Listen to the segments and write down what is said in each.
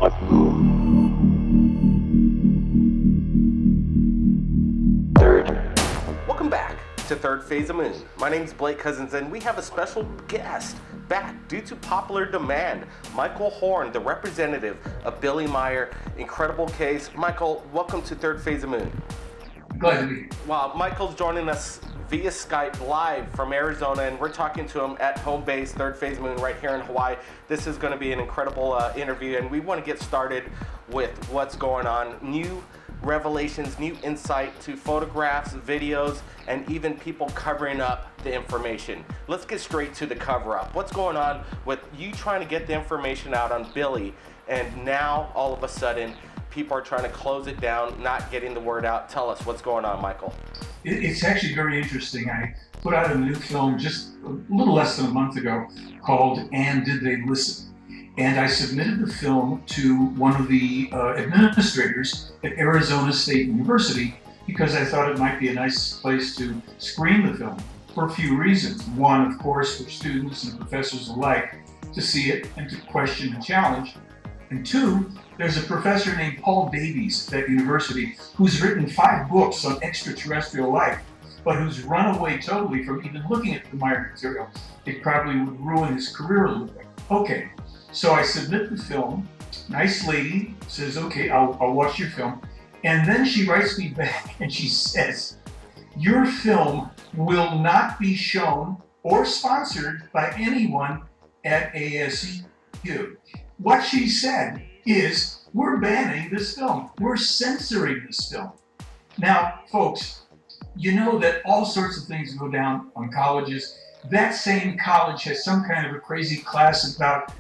Welcome back to Third Phase of Moon. My name's Blake Cousins, and we have a special guest back due to popular demand. Michael Horn, the representative of Billy Meier. Incredible case. Michael, welcome to Third Phase of Moon. Glad to be here. Wow, Michael's joining us via Skype live from Arizona, and we're talking to him at home base, Third Phase of Moon, right here in Hawaii. This is going to be an incredible interview, and we want to get started with what's going on. New revelations, new insight to photographs, videos, and even people covering up the information. Let's get straight to the cover-up. What's going on with you trying to get the information out on Billy, and now all of a sudden people are trying to close it down, not getting the word out? Tell us what's going on, Michael. It's actually very interesting. I put out a new film just a little less than a month ago called And Did They Listen? And I submitted the film to one of the administrators at Arizona State University because I thought it might be a nice place to screen the film for a few reasons. One, of course, for students and professors alike to see it and to question and challenge. And two, there's a professor named Paul Davies at that university who's written 5 books on extraterrestrial life, but who's run away totally from even looking at the Meier material. It probably would ruin his career a little bit. Okay, so I submit the film. Nice lady says, okay, I'll watch your film. And then she writes me back and she says, your film will not be shown or sponsored by anyone at ASU. What she said is, we're banning this film. We're censoring this film. Now, folks, you know that all sorts of things go down on colleges. That same college has some kind of a crazy class about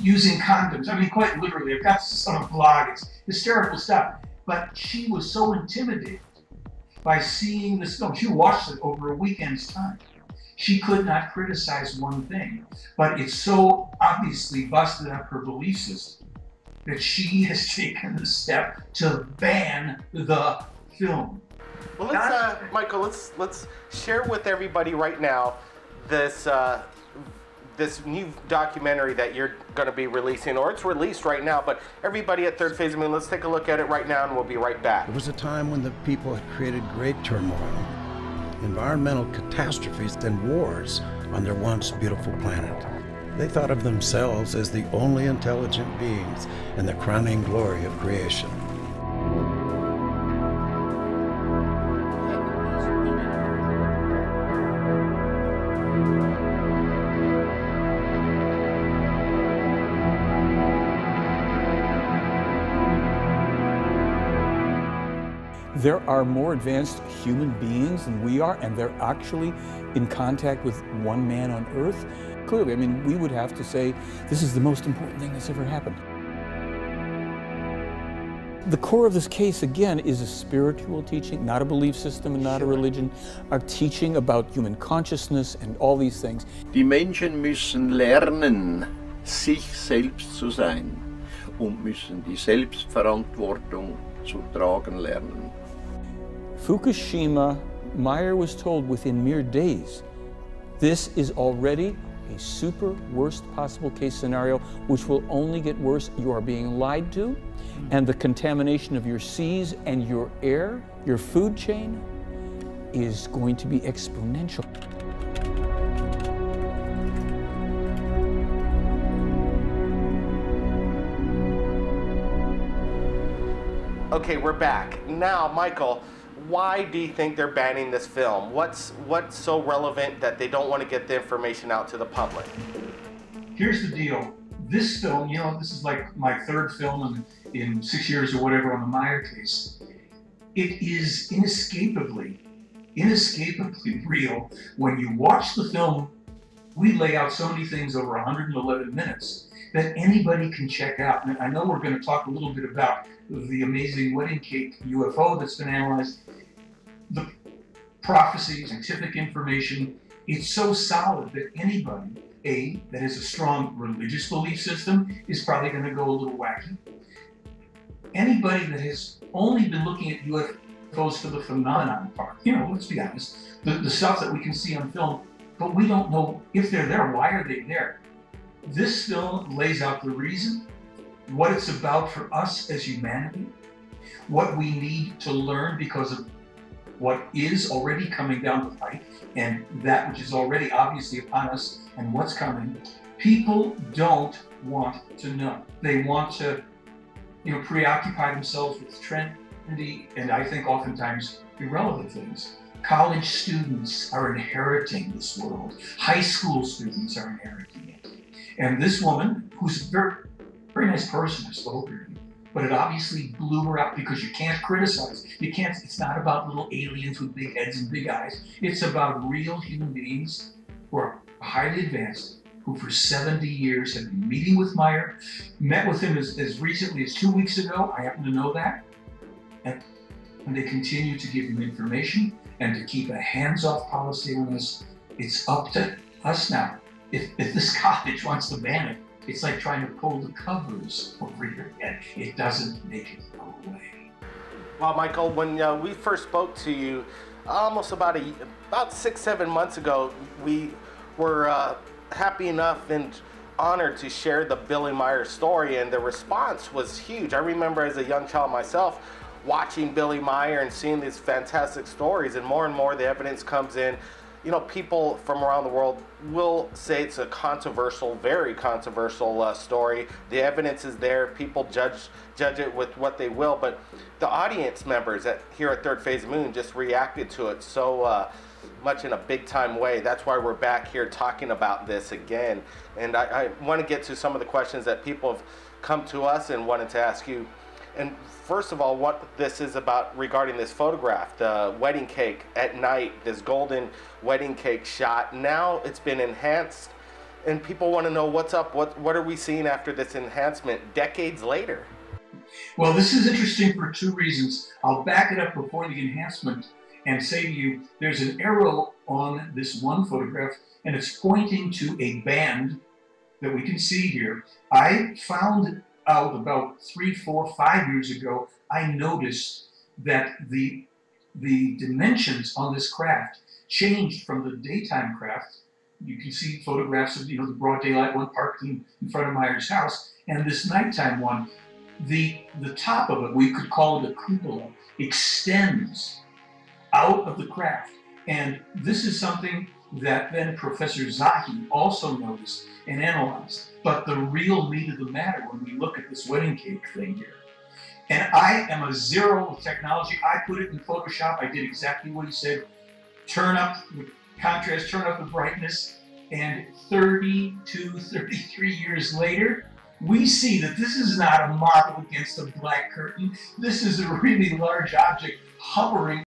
using condoms. I mean, quite literally, I've got this on a blog. It's hysterical stuff. But she was so intimidated by seeing this film. She watched it over a weekend's time. She could not criticize one thing, but it so obviously busted up her belief system that she has taken the step to ban the film. Well, let's Michael, let's share with everybody right now this this new documentary that you're going to be releasing, or it's released right now. But everybody at Third Phase of Moon, let's take a look at it right now, and we'll be right back. There was a time when the people had created great turmoil, environmental catastrophes, and wars on their once beautiful planet. They thought of themselves as the only intelligent beings in the crowning glory of creation. There are more advanced human beings than we are, and they're actually in contact with one man on Earth. Clearly, I mean, we would have to say this is the most important thing that's ever happened. The core of this case, again, is a spiritual teaching, not a belief system and not a religion, a teaching about human consciousness and all these things. Die Menschen müssen lernen, sich selbst zu sein und müssen die Selbstverantwortung zu tragen lernen. Fukushima, Meier was told within mere days, this is already a super worst possible case scenario, which will only get worse. You are being lied to, and the contamination of your seas and your air, your food chain, is going to be exponential. Okay, we're back. Now, Michael, why do you think they're banning this film? What's so relevant that they don't want to get the information out to the public? Here's the deal. This film, you know, this is like my 3rd film in 6 years or whatever on the Meier case. It is inescapably real. When you watch the film, we lay out so many things over 111 minutes that anybody can check out. And I know we're going to talk a little bit about the amazing wedding cake UFO that's been analyzed, the prophecy, scientific information. It's so solid that anybody, that has a strong religious belief system is probably going to go a little wacky. Anybody that has only been looking at UFOs for the phenomenon part, you know, let's be honest, the stuff that we can see on film, but we don't know if they're there. Why are they there? This film lays out the reason, what it's about for us as humanity, what we need to learn because of what is already coming down the pipe, and that which is already obviously upon us, and what's coming, people don't want to know. They want to, preoccupy themselves with trendy and I think oftentimes irrelevant things. College students are inheriting this world. High school students are inheriting it. And this woman, who's a very, very nice person, I spoke to her, but it obviously blew her out because you can't criticize. You can't, it's not about little aliens with big heads and big eyes. It's about real human beings who are highly advanced, who for 70 years have been meeting with Meyer, met with him as recently as 2 weeks ago. I happen to know that. And they continue to give him information and to keep a hands-off policy on this. It's up to us now. If this college wants to ban it, it's like trying to pull the covers over your head. It doesn't make it go away. Well, Michael, when we first spoke to you almost about 6-7 months ago, we were happy enough and honored to share the Billy Meyer story, and the response was huge. I remember as a young child myself watching Billy Meyer and seeing these fantastic stories, and more the evidence comes in. People from around the world will say it's a controversial, very controversial story. The evidence is there. People judge it with what they will, but the audience members here at Third Phase Moon just reacted to it so much in a big time way. That's why we're back here talking about this again. And I want to get to some of the questions that people have come to us and wanted to ask you. And first of all, what this is about regarding this photograph, the wedding cake at night, this golden wedding cake shot. Now it's been enhanced, and people want to know what's up. What are we seeing after this enhancement decades later? Well, this is interesting for two reasons. I'll back it up before the enhancement and say to you, there's an arrow on this one photograph, and it's pointing to a band that we can see here. I found out about 3, 4, 5 years ago, I noticed that the dimensions on this craft changed from the daytime craft. You can see photographs of the broad daylight one parked in front of Meyer's house, and this nighttime one, the top of it, we could call it a cupola, extends out of the craft. And this is something that then Professor Zahi also noticed and analyzed. But the real meat of the matter when we look at this wedding cake thing here, and I am a zero with technology. I put it in Photoshop. I did exactly what he said. Turn up the contrast, turn up the brightness, and 32, 33 years later, we see that this is not a model against a black curtain. This is a really large object hovering.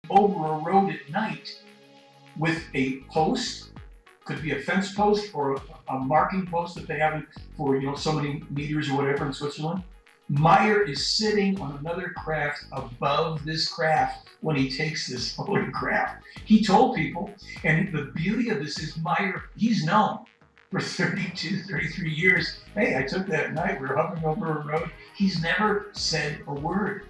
Over a road at night with a post, could be a fence post or a marking post that they have for so many meters or whatever in Switzerland. Meyer is sitting on another craft above this craft when he takes this photograph. He told people, and the beauty of this is Meyer, he's known for 32, 33 years. Hey, I took that at night, we were hovering over a road. He's never said a word.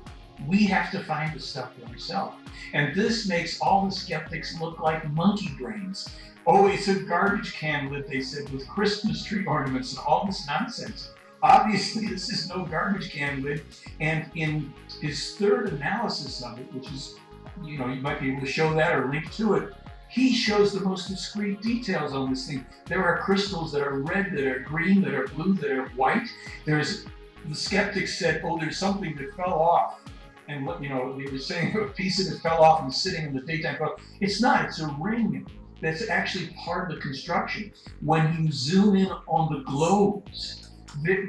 We have to find the stuff for ourselves. And this makes all the skeptics look like monkey brains. Oh, it's a garbage can lid, they said, with Christmas tree ornaments and all this nonsense. Obviously, this is no garbage can lid. And in his third analysis of it, which is, you might be able to show that or link to it, he shows the most discrete details on this thing. There are crystals that are red, that are green, that are blue, that are white. The skeptics said, oh, there's something that fell off. And they were saying a piece of it fell off and sitting in the daytime. It's not, it's a ring that's actually part of the construction. When you zoom in on the globes,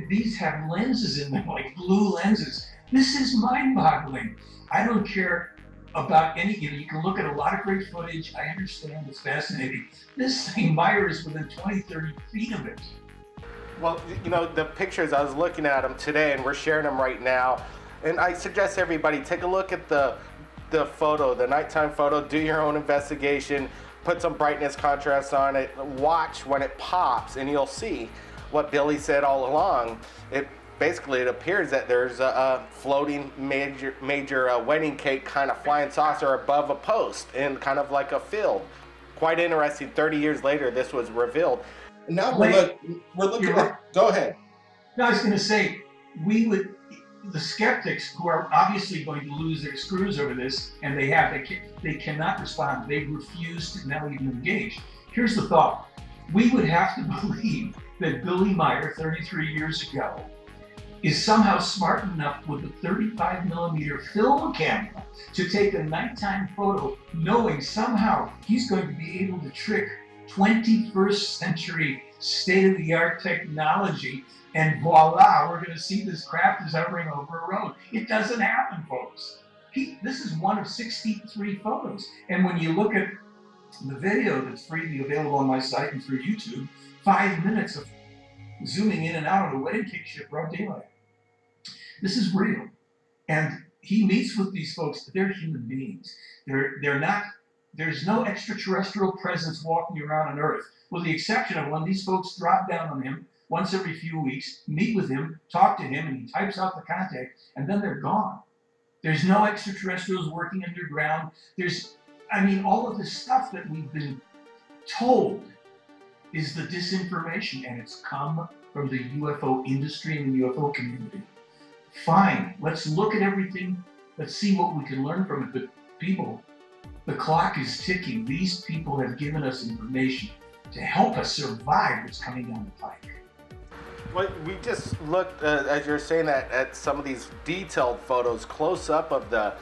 these have lenses in them, like blue lenses. This is mind-boggling. I don't care about any, you can look at a lot of great footage. I understand, it's fascinating. This thing, Meyer is within 20, 30 feet of it. Well, you know, the pictures, I was looking at them today, and we're sharing them right now. And I suggest everybody take a look at the photo, the nighttime photo, do your own investigation, put some brightness contrast on it, watch when it pops, and you'll see what Billy said all along. Basically, it appears that there's a floating major wedding cake kind of flying saucer above a post in kind of like a field. Quite interesting. 30 years later, this was revealed. Now we're looking at. Go ahead. No, I was going to say, the skeptics who are obviously going to lose their screws over this, and they cannot respond. They refuse to now even engage. Here's the thought: we would have to believe that Billy Meyer, 33 years ago, is somehow smart enough with a 35mm film camera to take a nighttime photo, knowing somehow he's going to be able to trick 21st century state-of-the-art technology, and voila, we're going to see this craft is hovering over a road. It doesn't happen, folks. This is one of 63 photos. And when you look at the video that's freely available on my site and through YouTube, 5 minutes of zooming in and out of the wedding cake ship, broad daylight. This is real. And he meets with these folks. They're human beings. They're not, there's no extraterrestrial presence walking around on Earth, with the exception of when these folks drop down on him once every few weeks, meet with him, talk to him, and he types out the contact, and then they're gone. There's no extraterrestrials working underground. All of this stuff that we've been told is the disinformation, and it's come from the UFO industry and the UFO community. Fine, let's look at everything. Let's see what we can learn from it. But people, the clock is ticking. These people have given us information to help us survive what's coming down the pike. Well, we just looked, as you're saying that, at some of these detailed photos, close up of the,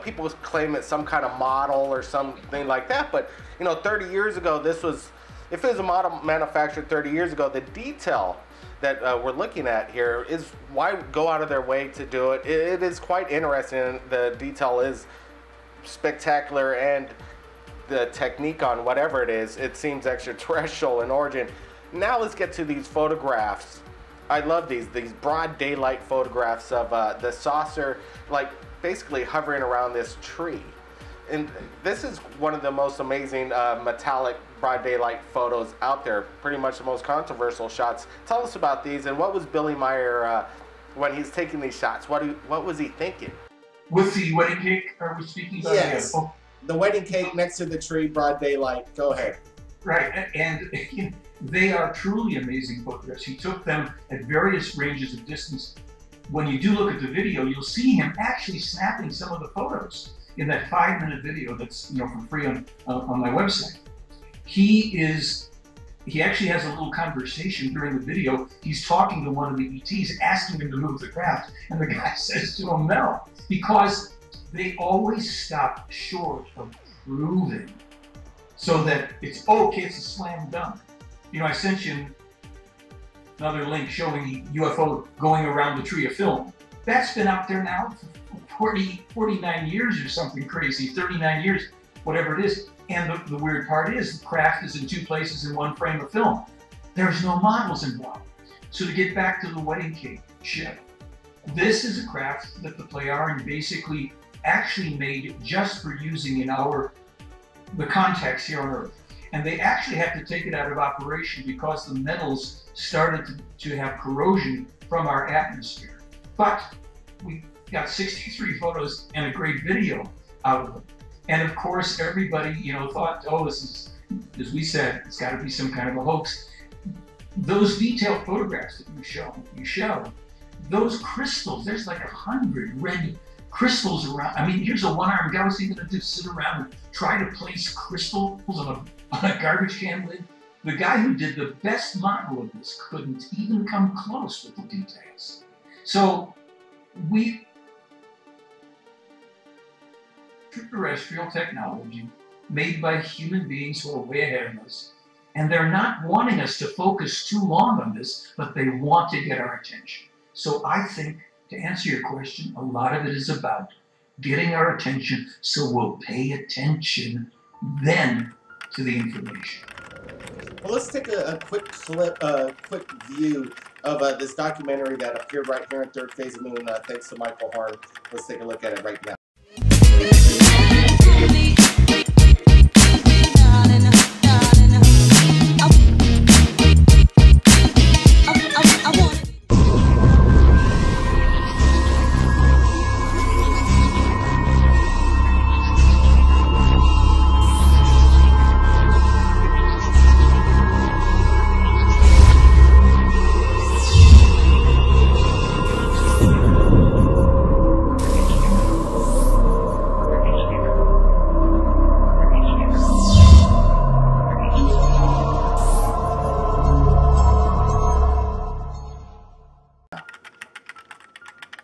people claim it's some kind of model or something like that. But, 30 years ago, this was, if it was a model manufactured 30 years ago, the detail that we're looking at here is why go out of their way to do it. It is quite interesting. The detail is spectacular, and the technique on whatever it is, it seems extraterrestrial in origin. Now let's get to these photographs. I love these broad daylight photographs of the saucer, like basically hovering around this tree. And this is one of the most amazing metallic broad daylight photos out there, pretty much the most controversial shots. Tell us about these, and what was Billy Meyer, when he's taking these shots, what was he thinking? With the wedding cake, are we speaking about? Yes, the wedding cake next to the tree, broad daylight. Go ahead. Right, and they are truly amazing photographs. He took them at various ranges of distance. When you do look at the video, you'll see him actually snapping some of the photos in that 5-minute video that's for free on my website. He actually has a little conversation during the video. He's talking to one of the ETs, asking him to move the craft, and the guy says to him no, because they always stop short of proving, so that it's okay, it's a slam dunk. I sent you another link showing UFO going around the tree of film. That's been out there now for 49 years or something crazy, 39 years, whatever it is. And the weird part is the craft is in 2 places in 1 frame of film. There's no models involved. So to get back to the wedding cake ship, this is a craft that the Plejaren basically actually made just for using in the context here on Earth. And they actually had to take it out of operation because the metals started to have corrosion from our atmosphere. But we got 63 photos and a great video out of them. And of course, everybody, thought, oh, this is, as we said, it's got to be some kind of a hoax. Those detailed photographs that you show, those crystals, there's like 100 red crystals around. Here's a one-armed guy. What's he going to do? Sit around and try to place crystals on a garbage can lid? The guy who did the best model of this couldn't even come close with the details. So extraterrestrial technology made by human beings who are way ahead of us, and they're not wanting us to focus too long on this, but they want to get our attention. So I think, to answer your question, a lot of it is about getting our attention, so we'll pay attention then to the information. Well, let's take a quick clip, quick view of this documentary that appeared right here in Third Phase of Moon, thanks to Michael Horn. Let's take a look at it right now.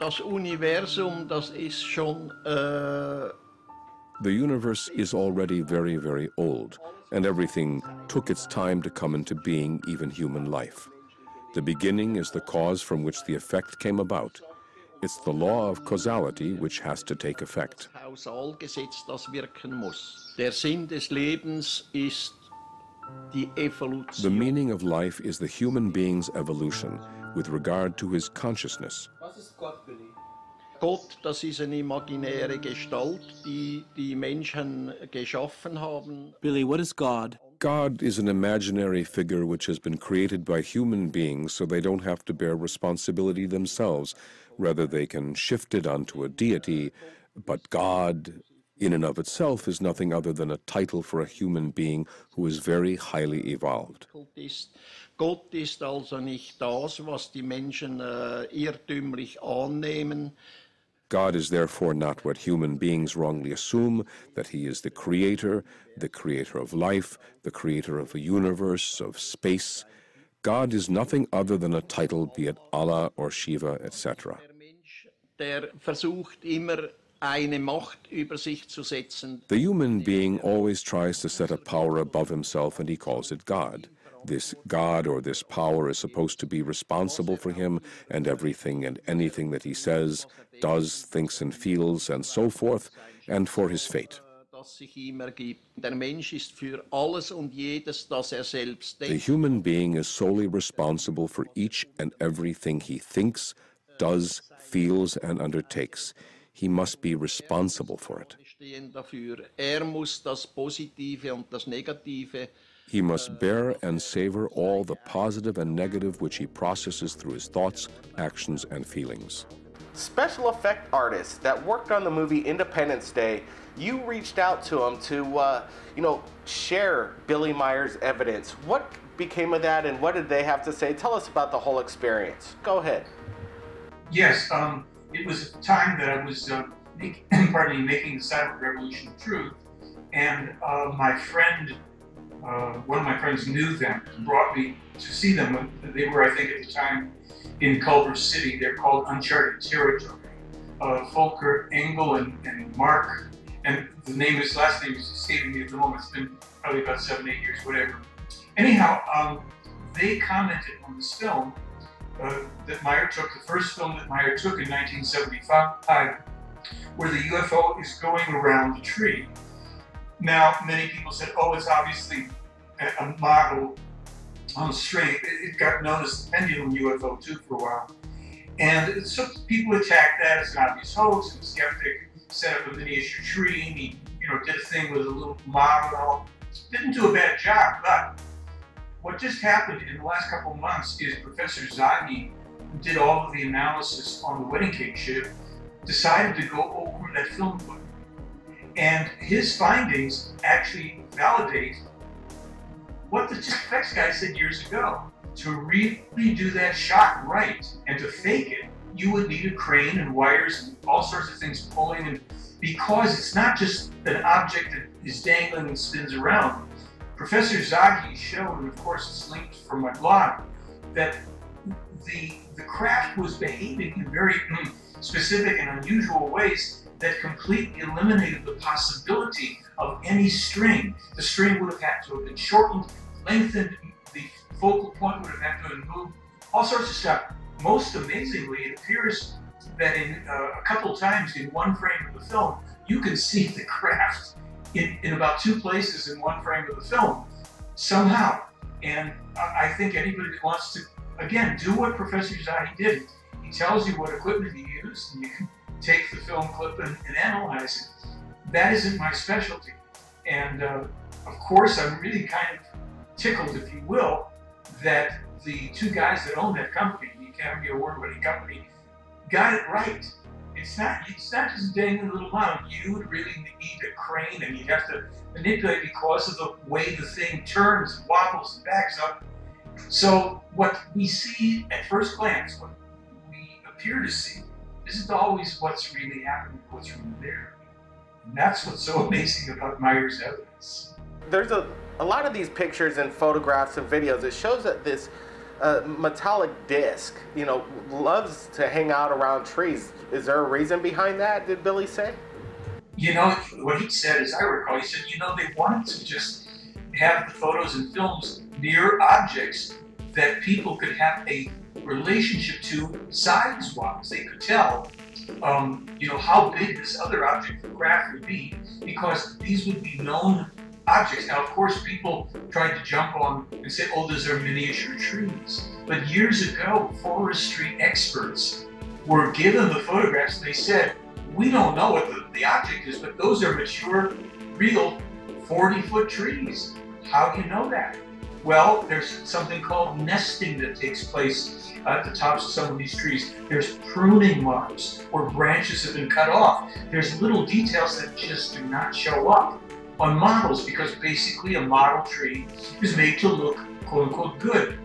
Das Universum, das ist schon The universe is already very, very old, and everything took its time to come into being, even human life. The beginning is the cause from which the effect came about. It's the law of causality which has to take effect. Kausalgesetz, das wirken muss. Der Sinn des Lebens ist die Evolution. The meaning of life is the human being's evolution with regard to his consciousness. Gott, das ist eine imaginäre Gestalt, die die Menschen geschaffen haben. Billy, what is God? God is an imaginary figure which has been created by human beings so they don't have to bear responsibility themselves. Rather, they can shift it onto a deity. But God, in and of itself, is nothing other than a title for a human being who is very highly evolved. Gott ist also nicht das, was die Menschen irrtümlich annehmen. God is therefore not what human beings wrongly assume, that he is the creator of life, the creator of a universe, of space. God is nothing other than a title, be it Allah or Shiva, etc. Der Mensch, der versucht immer eine Macht über sich zu setzen. The human being always tries to set a power above himself, and he calls it God. This God or this power is supposed to be responsible for him and everything and anything that he says, does, thinks and feels, and so forth, and for his fate. Das sich ihm ergibt. Der Mensch ist für alles und jedes, das selbst The denkt. human being is solely responsible for each and everything he thinks, does, feels, and undertakes. He must be responsible for it. Stehen dafür. Muss das Positive und das Negative. He must bear and savor all the positive and negative which he processes through his thoughts, actions, and feelings. Special effect artists that worked on the movie Independence Day, you reached out to them to, share Billy Meyer's evidence. What became of that, and what did they have to say? Tell us about the whole experience. Go ahead. Yes, it was a time that I was making the Silent Revolution of Truth, and my friend, one of my friends knew them and brought me to see them. They were, I think, at the time in Culver City. They're called Uncharted Territory. Volker Engel and Mark, and his last name is escaping me at the moment. It's been probably about 7, 8 years, whatever. Anyhow, they commented on this film that Meyer took, the first film that Meyer took in 1975, where the UFO is going around the tree. Now, many people said, oh, it's obviously a model on a string. It got known as the pendulum UFO too for a while. And so people attacked that as an obvious hoax, and the skeptic set up a miniature tree, and he did a thing with a little model and all. Didn't do a bad job, but what just happened in the last couple of months is Professor Zaghi, who did all of the analysis on the wedding cake ship, decided to go over that film clip. And his findings actually validate what the effects guy said years ago. To really do that shot right and to fake it, you would need a crane and wires and all sorts of things pulling, and because it's not just an object that is dangling and spins around. Professor Zaghi showed, and of course it's linked from my blog, that the craft was behaving in very specific and unusual ways that completely eliminated the possibility of any string. The string would have had to have been shortened, lengthened, the focal point would have had to have moved, all sorts of stuff. Most amazingly, it appears that in a couple of times in one frame of the film, you can see the craft in about 2 places in one frame of the film, somehow. And I think anybody that wants to, again, do what Professor Zahi did, he tells you what equipment he used, and you can take the film clip and analyze it. That isn't my specialty. And of course, I'm really kind of tickled, if you will, that the 2 guys that own that company, the Academy Award-winning company, got it right. It's not just a dangling little model. You would really need a crane, and you'd have to manipulate because of the way the thing turns, wobbles, and backs up. So what we see at first glance, what we appear to see, isn't always what's really happening, what's really there. And that's what's so amazing about Meyer's evidence. There's a lot of these pictures and photographs and videos. It shows that this metallic disc, you know, loves to hang out around trees. Is there a reason behind that, did Billy say? You know, what he said, as I recall, he said, you know, they wanted to just have the photos and films near objects that people could have a relationship to size-wise. They could tell, you know, how big this other object of craft would be, because these would be known objects. Now, of course, people tried to jump on and say, oh, those are miniature trees. But years ago, forestry experts were given the photographs, and they said, we don't know what the object is, but those are mature, real 40-foot trees. How do you know that? Well, there's something called nesting that takes place at the tops of some of these trees. There's pruning marks where branches have been cut off. There's little details that just do not show up on models, because basically a model tree is made to look, quote unquote, good.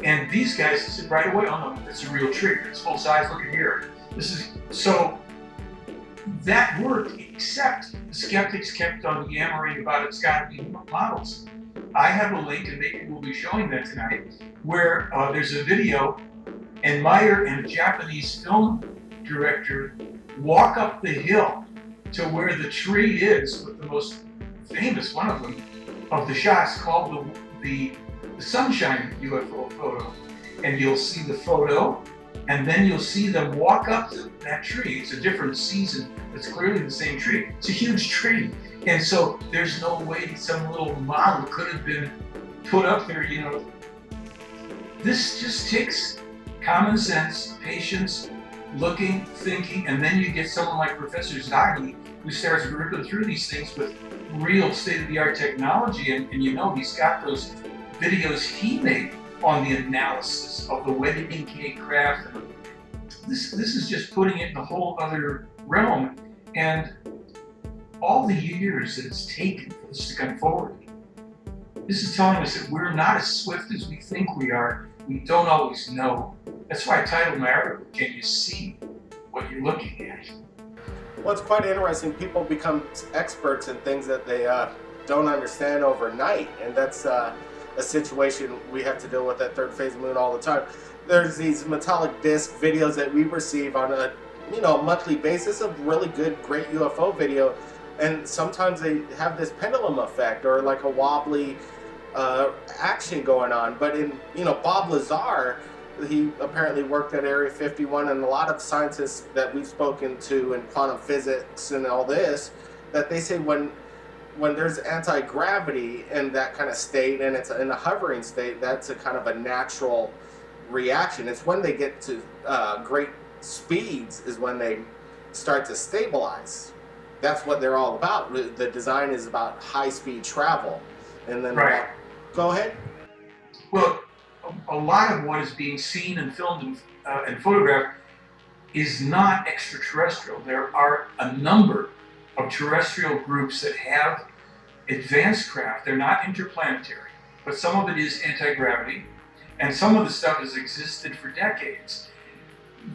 And these guys said right away, oh no, it's a real tree. It's full size, look at here. This is, so that worked, except the skeptics kept on yammering about it's got to be models. I have a link, and maybe we'll be showing that tonight, where there's a video, and Meyer and a Japanese film director walk up the hill to where the tree is, with the most famous one of them, of the shots, called the sunshine UFO photo. And you'll see the photo, and then you'll see them walk up to that tree. It's a different season, but it's clearly the same tree. It's a huge tree. And so there's no way some little model could have been put up there, you know. This just takes common sense, patience, looking, thinking, and then you get someone like Professor Zahi, who starts ripping through these things with real state-of-the-art technology, and you know, he's got those videos he made on the analysis of the wedding cake craft. This is just putting it in a whole other realm, and all the years that it's taken for this to come forward, this is telling us that we're not as swift as we think we are. We don't always know. That's why I titled my article, Can You See What You're Looking At? Well, it's quite interesting. People become experts in things that they don't understand overnight, and that's a situation we have to deal with at Third Phase Moon all the time. There's these metallic disc videos that we receive on a monthly basis of really good, great UFO video, and sometimes they have this pendulum effect or like a wobbly action going on. But in Bob Lazar, he apparently worked at Area 51, and a lot of scientists that we've spoken to in quantum physics and all this, that they say when there's anti-gravity in that kind of state and it's in a hovering state, that's a kind of a natural reaction. It's when they get to great speeds is when they start to stabilize. That's what they're all about. The design is about high-speed travel. And then, right. Go ahead. Well, a lot of what is being seen and filmed and photographed is not extraterrestrial. There are a number of terrestrial groups that have advanced craft. They're not interplanetary, but some of it is anti-gravity, and some of the stuff has existed for decades.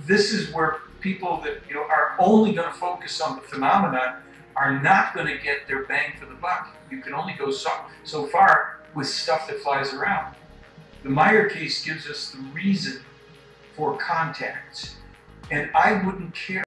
This is where people that are only going to focus on the phenomenon are not going to get their bang for the buck. You can only go so far with stuff that flies around. The Meyer case gives us the reason for contacts, and I wouldn't care.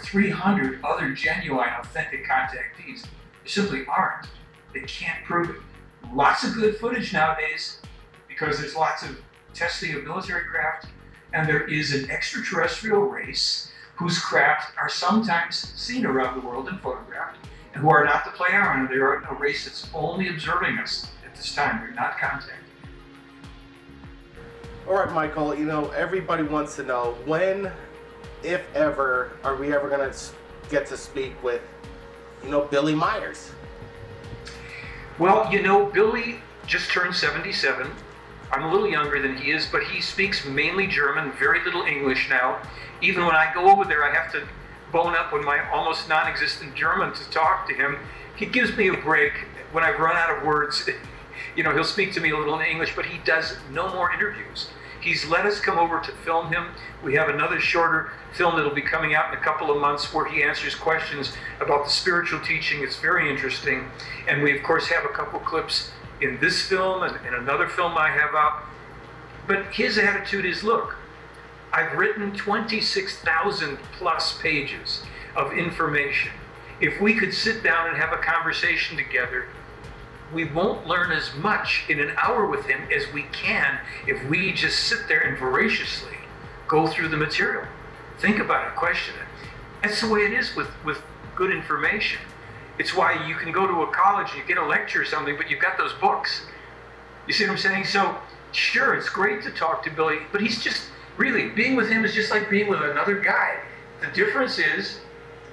300 other genuine, authentic contactees. There simply aren't. They can't prove it. Lots of good footage nowadays because there's lots of testing of military craft, and there is an extraterrestrial race whose craft are sometimes seen around the world and photographed, and who are not to play around. They are a race that's only observing us at this time. They're not contacting. All right, Michael, you know, everybody wants to know when, if ever, are we ever going to get to speak with, you know, Billy Myers? Well, you know, Billy just turned 77. I'm a little younger than he is, but he speaks mainly German, very little English now. Even when I go over there, I have to bone up with my almost non-existent German to talk to him. He gives me a break when I've run out of words. You know, he'll speak to me a little in English, but he does no more interviews. He's let us come over to film him. We have another shorter film that'll be coming out in a couple of months where he answers questions about the spiritual teaching. It's very interesting. And we, of course, have a couple clips in this film and another film I have out. But his attitude is, look, I've written 26,000 plus pages of information. If we could sit down and have a conversation together, we won't learn as much in an hour with him as we can if we just sit there and voraciously go through the material. Think about it, question it. That's the way it is with good information. It's why you can go to a college, you get a lecture or something, but you've got those books. You see what I'm saying? So, sure, it's great to talk to Billy, but he's just, really, being with him is just like being with another guy. The difference is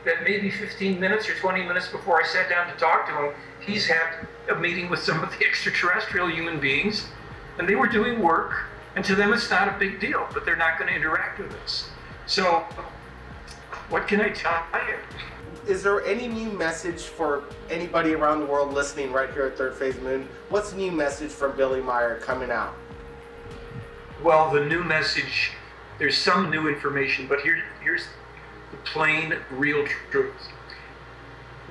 that maybe 15 minutes or 20 minutes before I sat down to talk to him, he's had a meeting with some of the extraterrestrial human beings, and they were doing work, and to them it's not a big deal, but they're not going to interact with us. So, what can I tell you? Is there any new message for anybody around the world listening right here at Third Phase Moon? What's the new message from Billy Meyer coming out? Well, the new message, there's some new information, but here's the plain, real truth.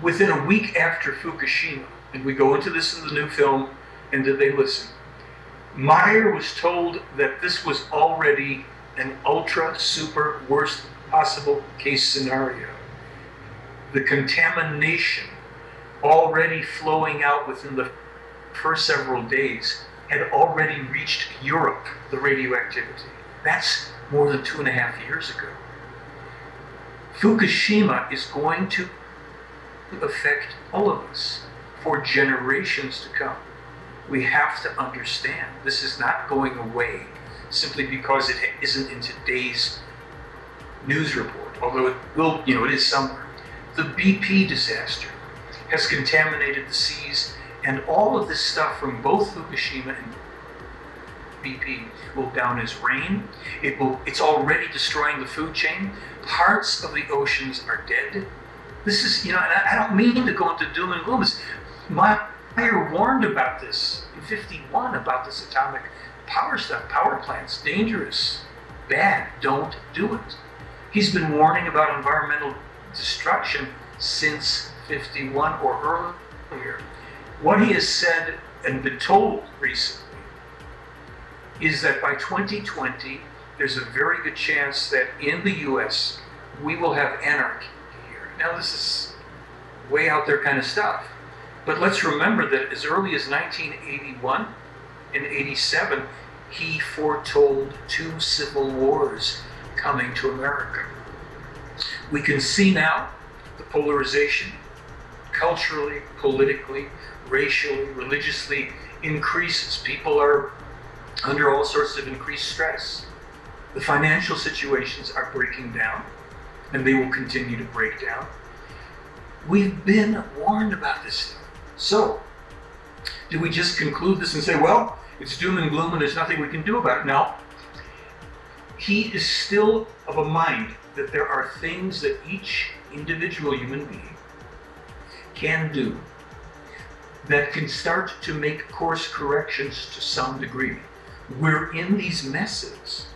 Within a week after Fukushima, and we go into this in the new film, and did they listen? Meyer was told that this was already an ultra, super, worst possible case scenario. The contamination already flowing out within the first several days had already reached Europe, the radioactivity. That's more than 2.5 years ago. Fukushima is going to affect all of us for generations to come. We have to understand this is not going away simply because it isn't in today's news report, although it will, you know, it is somewhere. The BP disaster has contaminated the seas, and all of this stuff from both Fukushima and BP will down as rain. It's already destroying the food chain. Parts of the oceans are dead. This is, you know, and I don't mean to go into doom and gloom. Meyer warned about this in '51, about this atomic power stuff, power plants, dangerous, bad, don't do it. He's been warning about environmental destruction since '51 or earlier. What he has said and been told recently is that by 2020, there's a very good chance that in the US, we will have anarchy here. Now, this is way out there kind of stuff. But let's remember that as early as 1981 and 87, he foretold 2 civil wars coming to America. We can see now the polarization, culturally, politically, racially, religiously, increases. People are under all sorts of increased stress. The financial situations are breaking down, and they will continue to break down. We've been warned about this stuff. So, do we just conclude this and say, well, it's doom and gloom and there's nothing we can do about it? No. He is still of a mind that there are things that each individual human being can do that can start to make course corrections to some degree. We're in these messes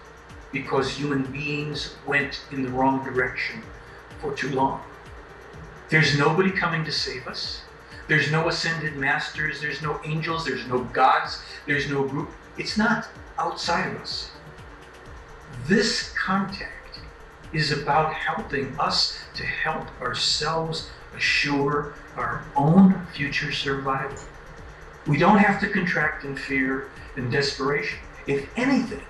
because human beings went in the wrong direction for too long. There's nobody coming to save us. There's no ascended masters, there's no angels, there's no gods, there's no group. It's not outside of us. This contact is about helping us to help ourselves assure our own future survival. We don't have to contract in fear and desperation. If anything,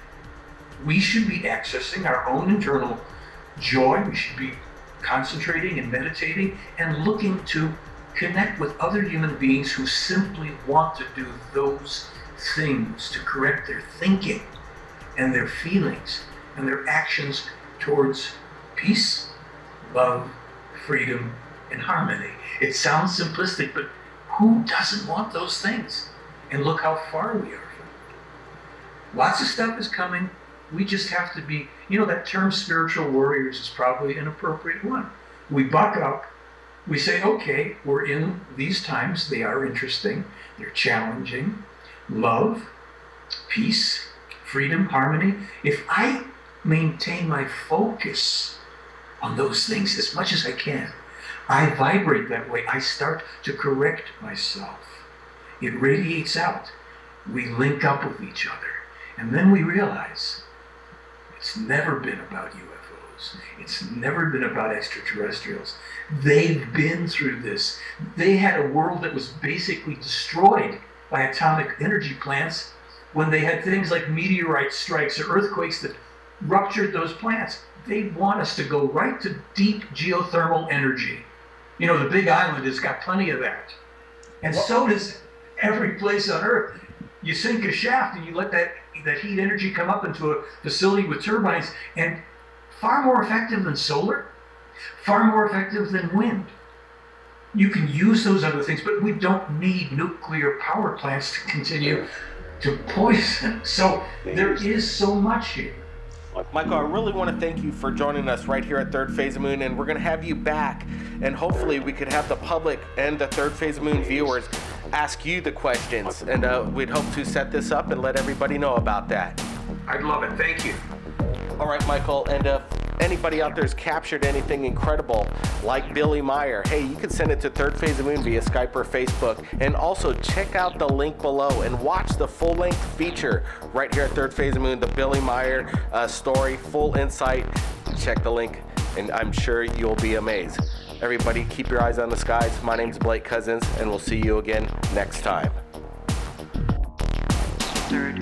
we should be accessing our own internal joy. We should be concentrating and meditating and looking to connect with other human beings who simply want to do those things, to correct their thinking and their feelings and their actions towards peace, love, freedom, and harmony. It sounds simplistic, but who doesn't want those things? And look how far we are from it. Lots of stuff is coming. We just have to be, that term spiritual warriors is probably an appropriate one. We buck up. We say, okay, we're in these times. They are interesting. They're challenging. Love, peace, freedom, harmony. If I maintain my focus on those things as much as I can, I vibrate that way. I start to correct myself. It radiates out. We link up with each other. And then we realize it's never been about UFOs. It's never been about extraterrestrials. They've been through this. They had a world that was basically destroyed by atomic energy plants when they had things like meteorite strikes or earthquakes that ruptured those plants. They want us to go right to deep geothermal energy. The Big Island has got plenty of that. And so does every place on Earth. You sink a shaft and you let that heat energy come up into a facility with turbines, and far more effective than solar, far more effective than wind. You can use those other things, but we don't need nuclear power plants to continue to poison. So there is so much here. Michael, I really want to thank you for joining us right here at Third Phase of Moon, and we're going to have you back, and hopefully we could have the public and the Third Phase of Moon viewers ask you the questions, and we'd hope to set this up and let everybody know about that. I'd love it. Thank you. All right, Michael, and if anybody out there has captured anything incredible like Billy Meyer, hey, you can send it to Third Phase of Moon via Skype or Facebook, and also check out the link below and watch the full-length feature right here at Third Phase of Moon, the Billy Meyer story, full insight. Check the link, and I'm sure you'll be amazed. Everybody, keep your eyes on the skies. My name's Blake Cousins, and we'll see you again next time. Third